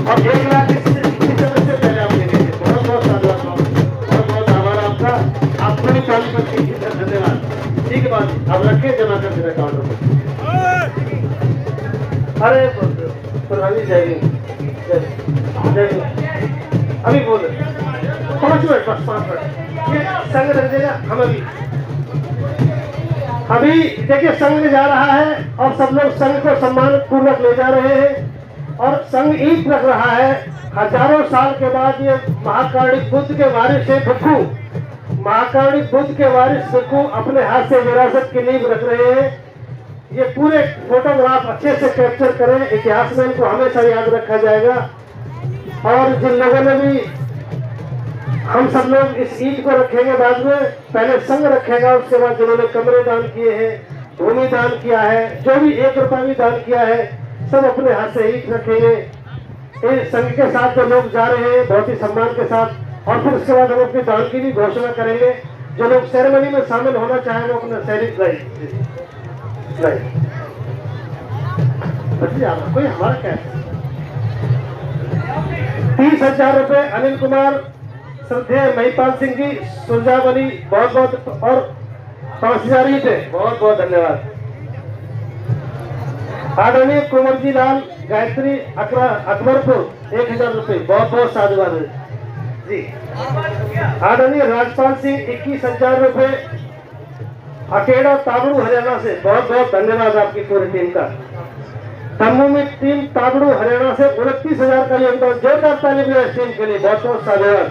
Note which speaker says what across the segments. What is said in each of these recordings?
Speaker 1: और 1 लाख इसी तरह से पहले आप देंगे। बहुत बहुत धन्यवाद, बहुत बहुत आभार आपका। आपको भी ताली बच्ची की धन्यवाद। ठीक है बात, अब रखे जमा कर देना अकाउंट में। अरे प्रधानी जय अभी बोल 5 मिनट, बस 5 मिनट ये संग रख देगा। हम अभी देखिए संघ में जा रहा है और सब लोग संघ को सम्मान पूर्वक ले जा रहे हैं और संघ ईद रख रहा है। हजारों साल के बाद ये महाकारुणिक बुद्ध के वारिस है भिक्खु, महाकारुणिक बुद्ध के वारिस भिक्खु अपने हाथ से विरासत की नींव रख रहे हैं। ये पूरे फोटोग्राफ अच्छे से कैप्चर करें, इतिहास में इनको हमेशा याद रखा जाएगा। और जिन लोगों ने भी, हम सब लोग इस ईद को रखेंगे बाद में, पहले संघ रखेगा, उसके बाद जिन्होंने कमरे दान किए हैं, भूमि दान किया है, जो भी 1 रुपया भी दान किया है, सब अपने हाथ से ईद रखेंगे। इस संघ के साथ जो लोग जा रहे हैं बहुत ही सम्मान के साथ, और फिर उसके बाद हम अपनी दान की भी घोषणा करेंगे। जो लोग सेरेमनी में शामिल होना चाहें वो अपना शरीर कोई हमारा क्या है। 30,000 रुपए अनिल कुमार, श्रद्धेय महिपाल सिंह जी, सुरजावली बहुत बहुत, और 5,000 ईंट है, बहुत बहुत धन्यवाद। आदरणीय कुंवर जी लाल गायत्री अकबरपुर 1,000 रुपए, बहुत बहुत साधुवाद जी। आदरणीय राजपाल सिंह 21,000 रुपए, अकेड़ा ताबड़ू हरियाणा से, बहुत बहुत धन्यवाद आपकी पूरी टीम का। तम्मू टीम ताबड़ू हरियाणा से 29,000 का योगदान, जोरदार ताली बजाएं टीम के लिए, बहुत बहुत साधुवाद।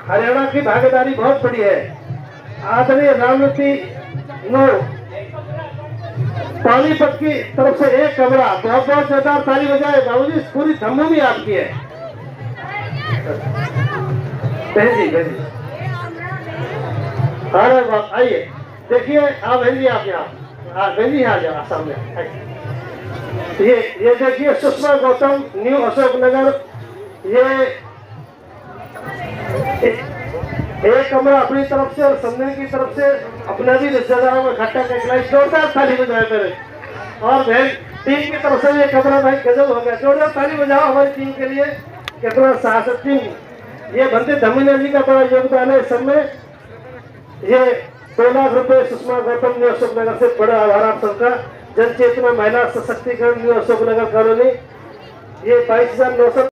Speaker 1: हरियाणा की भागीदारी बहुत बड़ी है। आदरणीय रामवती नो पानीपत की तरफ से 1 कमरा, बहुत बहुत जोरदार ताली बजाए बाबूजी, पूरी धम्मू भी आपकी है। अरे बाप, आइए देखिए आप बहन जी, आप यहाँ बहन जी आ जाओ सामने। ये देखिए सुषमा गौतम, न्यू अशोकनगर, ये 1 कमरा अपनी तरफ से और संदन की तरफ से अपने भी रिश्तेदारों में इकट्ठा करके जोरदार ताली बजाए मेरे। और बहन टीम की तरफ से ये कमरा भाई गजब हो गया, जोरदार ताली बजाओ हमारी टीम के लिए। कितना साहस टीम, ये बंदे धमीना जी का बड़ा योगदान है सब में। ये 2 लाख रुपए सुषमा गौतम, न्यू अशोकनगर से, बड़ा आभार आप सबका। जन चेतना महिला सशक्तिकरण, न्यू अशोकनगर कॉलोनी, ये 22,900।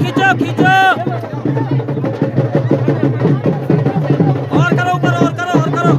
Speaker 2: खींचो खींचो और करो ऊपर और करो और करो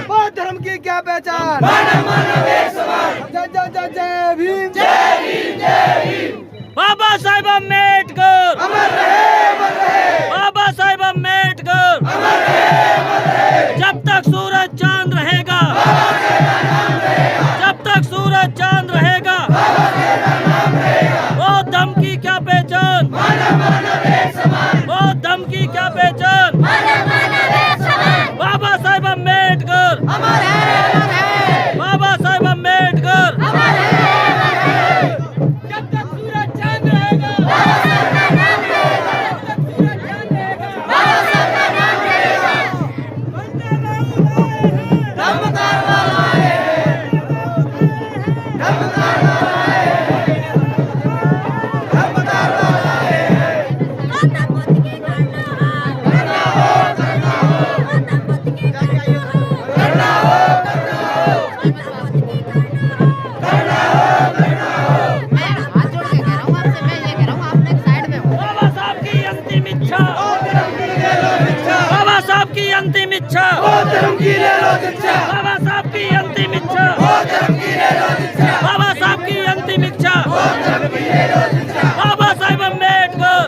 Speaker 3: बौद्ध धर्म की क्या पहचान? जय भीम।
Speaker 2: बाबा साहेब अम्बेडकर
Speaker 3: अमर रहे, अमर रहे।
Speaker 2: बाबा साहेब अम्बेडकर
Speaker 3: अमर रहे, अमर रहे।
Speaker 2: जब तक सूरज चांद रहेगा जब तक सूरज चांद रहेगा वो दम की क्या पहचान वो दम की क्या पहचान बाबा साहेब अम्बेडकर
Speaker 3: अमर है, अमर है।
Speaker 2: बाबा साहेब अम्बेडकर
Speaker 3: अमर है, अमर है।
Speaker 2: जब तक सूरज चांद रहेगा अंतिम इच्छा बाबा साहब की अंतिम इच्छा बाबा साहब की अंतिम इच्छा बाबा साहेब अम्बेडकर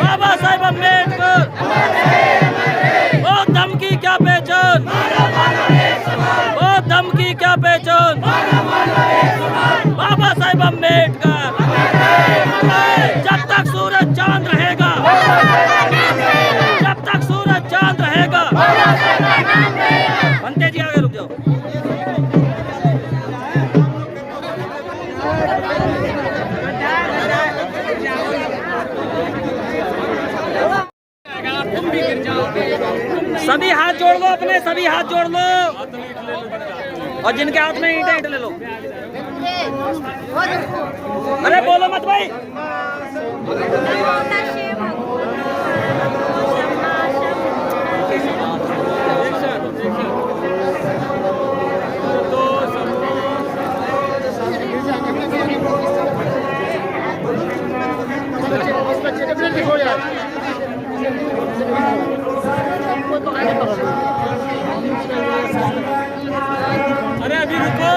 Speaker 2: बाबा साहेब अम्बेडकर वो दम की क्या पहचान वो दम की क्या पहचान बाबा साहेब अम्बेडकर जब तक सूरज चांद रहेगा चांद रहेगा बनते जी आगे रुक जाओ सभी हाथ जोड़ लो अपने सभी हाथ जोड़ लो और जिनके हाथ में ईंट ले लो अरे बोलो मत भाई अरे अभी रुको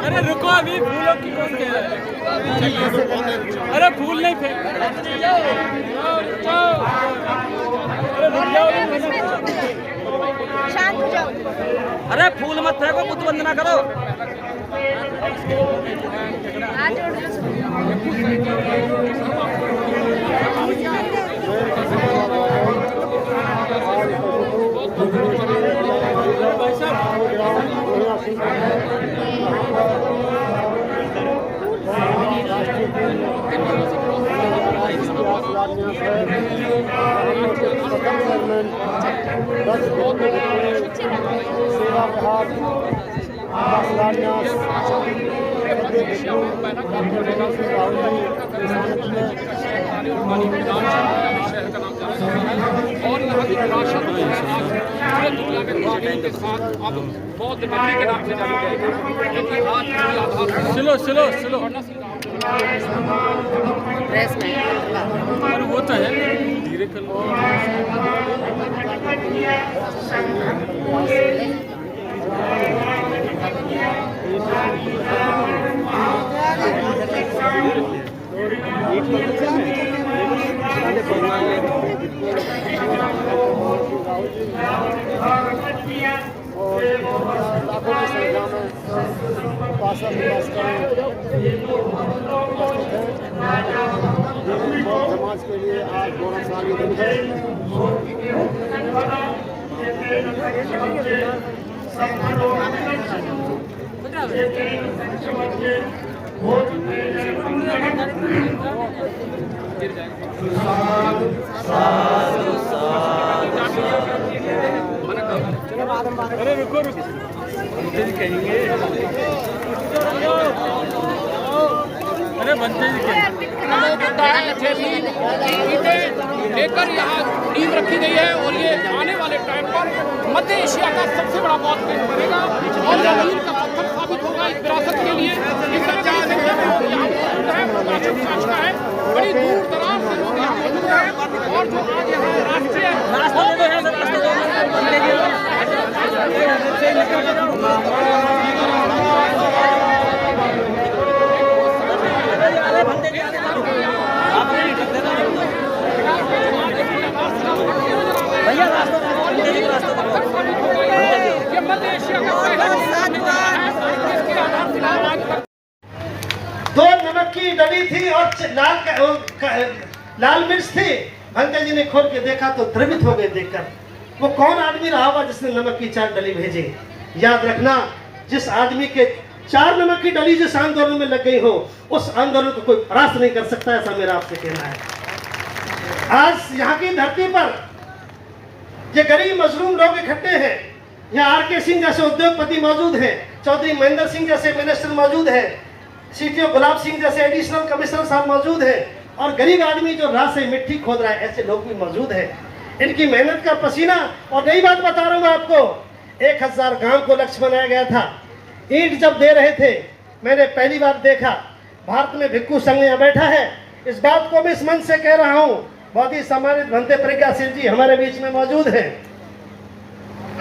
Speaker 2: अरे रुको अभी फूलों की कोशिश कर रहे हैं अरे फूल नहीं फेंक
Speaker 4: शांत हो जाओ
Speaker 2: अरे फूल मत फेंको बुद्ध वंदना करो
Speaker 1: सेवा विभाग
Speaker 4: और यहाँ की विरासत पूरे दुनिया में खुशबू के साथ अब बौद्ध नगरी के नाम से जानी जाएगी, क्योंकि आज पूरी आधार
Speaker 2: स्लो स्लो स्लो वो तो है धीरे कर लो।
Speaker 1: लाखों की संख्या में उपासक समाज के लिए आज गौरवशाली दिन है।
Speaker 2: अरे रुको रुको कहेंगे, अरे बनते जी
Speaker 4: लेकर यहाँ नींव रखी गई है और ये आने वाले टाइम पर मध्य एशिया का सबसे बड़ा बौद्ध केंद्र बनेगा और ये मील का पत्थर साबित होगा इस विरासत के लिए। इस तरह का है, बड़ी दूर दराज से लोग यहाँ मौजूद हैं और जो आज यहाँ राष्ट्रीय
Speaker 1: दो नमक की डली थी और लाल मिर्च थी। भंते जी ने खोल के देखा तो द्रवित हो गए देखकर। वो कौन आदमी रहा होगा जिसने नमक की 4 डली भेजी? याद रखना, जिस आदमी के 4 नमक की डली जिस आंदोलन में लग गई हो, उस आंदोलन को कोई परास्त नहीं कर सकता, ऐसा मेरा आपसे कहना है। आज यहाँ की धरती पर ये गरीब मजलूम लोग इकट्ठे हैं। यहाँ आर.के. सिंह जैसे उद्योगपति मौजूद हैं, चौधरी महेंद्र सिंह जैसे मिनिस्टर मौजूद हैं, सीटीओ गुलाब सिंह जैसे एडिशनल कमिश्नर साहब मौजूद हैं, और गरीब आदमी जो राह से मिट्टी खोद रहा है, ऐसे लोग भी मौजूद हैं। इनकी मेहनत का पसीना, और नई बात बता रहा हूँ आपको, 1000 गांव को लक्ष्य बनाया गया था। ईंट जब दे रहे थे, मैंने पहली बार देखा भारत में भिक्खू संघ यहाँ बैठा है। इस बात को मैं इस मंच से कह रहा हूँ, बहुत ही सम्मानित भंते प्रज्ञाशील जी हमारे बीच में मौजूद हैं।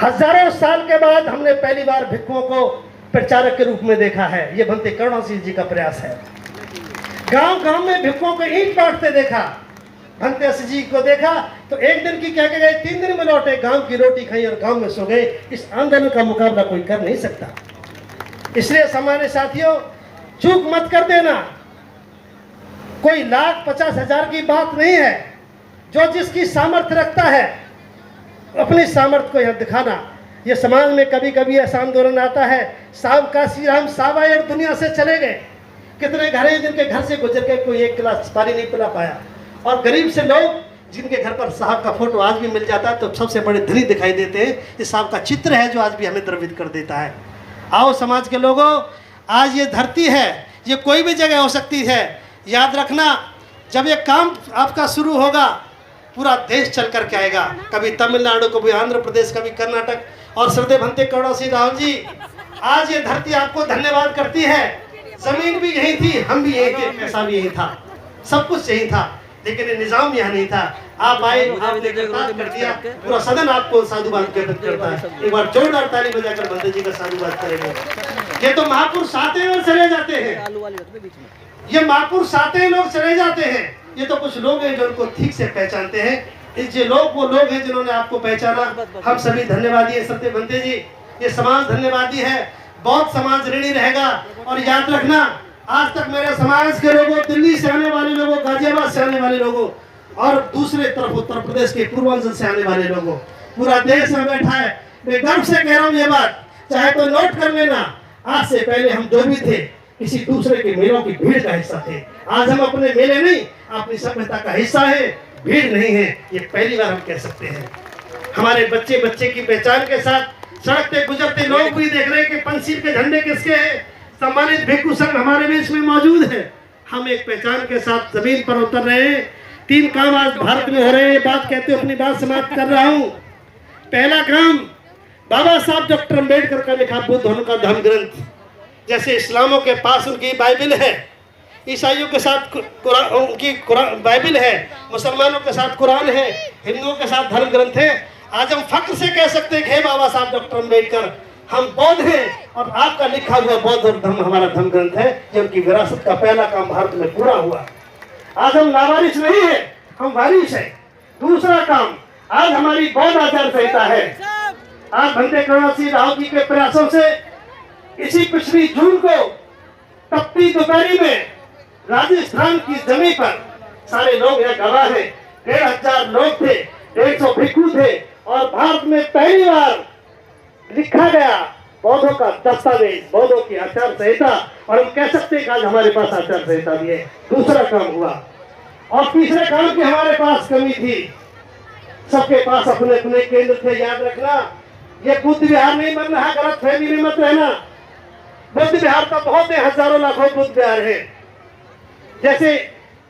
Speaker 1: हजारों साल के बाद हमने पहली बार भिक्खुओं को प्रचारक के रूप में देखा है। ये भंते करुणाशील जी का प्रयास है। गांव गांव में भिक्खुओं को ईंट बांटते देखा। भंते जी को देखा तो एक दिन की कह के गए, 3 दिन में लौटे, गांव की रोटी खाई और गांव में सो गए। इस आंदोलन का मुकाबला कोई कर नहीं सकता। इसलिए सम्मानित साथियों, चूक मत कर देना। कोई 1,50,000 की बात नहीं है। जो जिसकी सामर्थ्य रखता है, अपनी सामर्थ्य को यहाँ दिखाना। ये समाज में कभी कभी ऐसा आंदोलन आता है, साहब काशी राम साहब आए और दुनिया से चले गए। कितने घर हैं जिनके घर से गुजर के कोई 1 गिलास पानी नहीं पिला पाया, और गरीब से लोग जिनके घर पर साहब का फोटो आज भी मिल जाता है तो सबसे बड़े धनी दिखाई देते हैं। ये साहब का चित्र है जो आज भी हमें द्रवित कर देता है। आओ समाज के लोगों, आज ये धरती है, ये कोई भी जगह हो सकती है। याद रखना, जब ये काम आपका शुरू होगा, पूरा देश चल कर के आएगा। कभी तमिलनाडु, कभी आंध्र प्रदेश, कभी कर्नाटक। और श्रद्धेय भंते करुणाशील राव जी, आज ये धरती आपको धन्यवाद करती है। जमीन भी यही थी, हम भी यही थे, पैसा भी यही था, सब कुछ यही था, लेकिन ये निजाम यहाँ नहीं था। आप आए, आपने कर दिया, पूरा सदन आपको साधुवाद करता है। एक बार जोरदार ताली बजाकर भंते जी का साधुवाद करेंगे। ये तो महापुरुष आते हैं और चले जाते हैं। ये महापुरुष आते हैं, लोग चले जाते हैं। ये तो कुछ लोग हैं जो उनको ठीक से पहचानते हैं। ये लोग वो लोग हैं जिन्होंने आपको पहचाना। हम सभी धन्यवादी हैं सत्य भंते जी। ये समाज धन्यवादी है। बहुत समाज ऋणी रहेगा। और याद रखना, आज तक मेरे समाज के लोगों, दिल्ली से आने वाले लोगों, गाजियाबाद से आने वाले लोगों, और दूसरे तरफ उत्तर प्रदेश के पूर्वांचल से आने वाले लोगों, पूरा देश में बैठा है। मैं गर्व से कह रहा हूँ ये बात, चाहे तो नोट कर लेना। आज से पहले हम जो भी थे, किसी दूसरे के मेलों की भीड़ का हिस्सा थे। आज हम अपने मेले नहीं, अपनी सभ्यता का हिस्सा है, भीड़ नहीं है। ये पहली बार हम कह सकते हैं। हमारे बच्चे बच्चे की पहचान के साथ सड़क पे गुजरते लोग भी देख रहे हैं कि पंचशील के झंडे किसके हैं, सम्मानित भिक्षु संघ हमारे बीच में मौजूद है। हम एक पहचान के साथ जमीन पर उतर रहे हैं। 3 काम आज भारत में हो रहे हैं। बात कहते हुए अपनी बात समाप्त कर रहा हूँ। पहला काम, बाबा साहब डॉक्टर अम्बेडकर का लिखा बुद्ध उनका धर्म ग्रंथ। जैसे इस्लामों के पास उनकी बाइबिल है, ईसाइयों के साथ उनकी बाइबिल है, मुसलमानों के साथ कुरान है, हिंदुओं के साथ धर्म ग्रंथ है। आज हम फख्र से कह सकते हैं कि बाबा साहब डॉक्टर अम्बेडकर, हम बौद्ध हैं और आपका लिखा हुआ बौद्ध और धर्म हमारा धर्म ग्रंथ है। ये उनकी विरासत का पहला काम भारत में पूरा हुआ। आज हम लावारिस नहीं है, हम वारिस है। दूसरा काम, आज हमारी बौद्ध आचार संहिता है। आज बंदे करुणा सिंह राव जी के प्रयासों से इसी पिछली जून को तपती दोपहरी में राजस्थान की जमीन पर सारे लोग यहाँ गवाह हैं, 1500 लोग थे, 150 भिक्षु थे और भारत में पहली बार लिखा गया बौद्धों का दस्तावेज, बौद्धों की आचार संहिता। और हम कह सकते हैं कि आज हमारे पास आचार संहिता भी है। दूसरा काम हुआ। और तीसरे काम की हमारे पास कमी थी, सबके पास अपने अपने केंद्र थे। याद रखना, ये बुद्ध विहार नहीं बन रहा, गलत फहमी में मत रहना। बुद्ध विहार तो बहुत है, हजारों लाखों बुद्ध विहार है। जैसे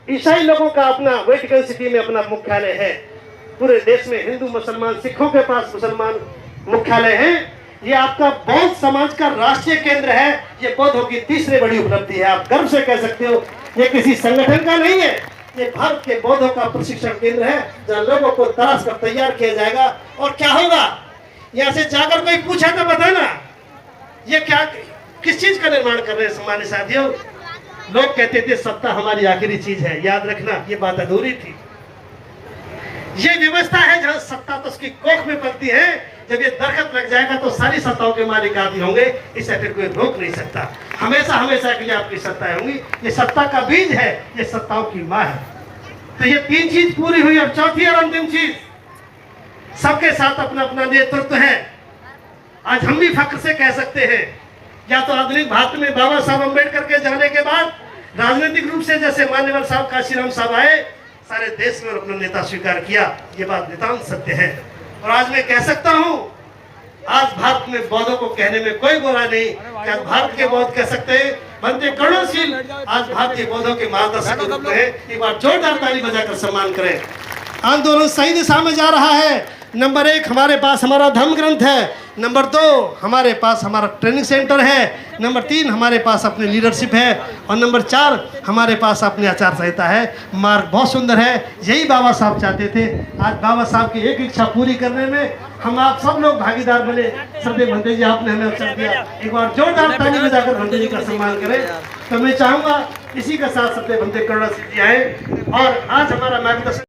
Speaker 1: ईसाई लोगों का अपना वेटिकन सिटी में अपना मुख्यालय है, पूरे देश में हिंदू मुसलमान सिखों के पास मुसलमान मुख्यालय है। ये आपका बौद्ध समाज का राष्ट्रीय केंद्र है। ये बौद्धों की तीसरी बड़ी उपलब्धि है। आप गर्व से कह सकते हो, ये किसी संगठन का नहीं है, ये भारत के बौद्धों का प्रशिक्षण केंद्र है, जहाँ लोगों को तराश कर तैयार किया जाएगा। और क्या होगा, यहाँ से जाकर कोई पूछा तो बताना, ये क्या किस चीज का निर्माण कर रहे हैं। सम्मानित साथियों, लोग कहते थे सत्ता हमारी आखिरी चीज है। याद रखना, ये बात अधूरी थी। ये व्यवस्था है जहाँ सत्ता तो उसकी कोख में पलती है। जब ये दरख्त लग जाएगा तो सारी सत्ताओं के मालिक आप ही होंगे, इसे फिर कोई रोक नहीं सकता। हमेशा हमेशा के लिए आपकी सत्ताएं होंगी। ये सत्ता का बीज है, ये सत्ताओं की माँ है। तो ये 3 चीज पूरी हुई। और चौथी और अंतिम चीज, सबके साथ अपना अपना नेतृत्व है। आज हम भी फख्र से कह सकते हैं, या तो आधुनिक भारत में बाबा साहब अम्बेडकर के जाने के बाद राजनीतिक रूप से जैसे मान्यवर साहब काशीराम साहब आए, सारे देश में अपना नेता स्वीकार किया। ये बात नितांत सत्य है। और आज मैं कह सकता हूँ, आज भारत में बौद्धों को कहने में कोई बुरा नहीं। क्या भारत के बौद्ध कह सकते हैं, बनते करुणाशील आज भारतीय बौद्धों के मार्गदर्शक के रूप में है। एक बार जोरदार ताली बजाकर सम्मान करें। आंदोलन सही दिशा में जा रहा है। नंबर 1 हमारे पास हमारा धर्म ग्रंथ है। नंबर 2 हमारे पास हमारा ट्रेनिंग सेंटर है। नंबर 3 हमारे पास अपनी लीडरशिप है। और नंबर 4 हमारे पास अपनी आचार संहिता है। मार्ग बहुत सुंदर है। यही बाबा साहब चाहते थे। आज बाबा साहब की एक इच्छा पूरी करने में हम आप सब लोग भागीदार बने। श्रद्धेय भंते जी, आपने हमें अवसर दिया। एक बार जोरदार ताली बजाकर भंते जी का सम्मान करें। तो मैं चाहूँगा इसी के साथ श्रद्धेय भंते करुणा सिंह जी आए और आज हमारा मार्गदर्शन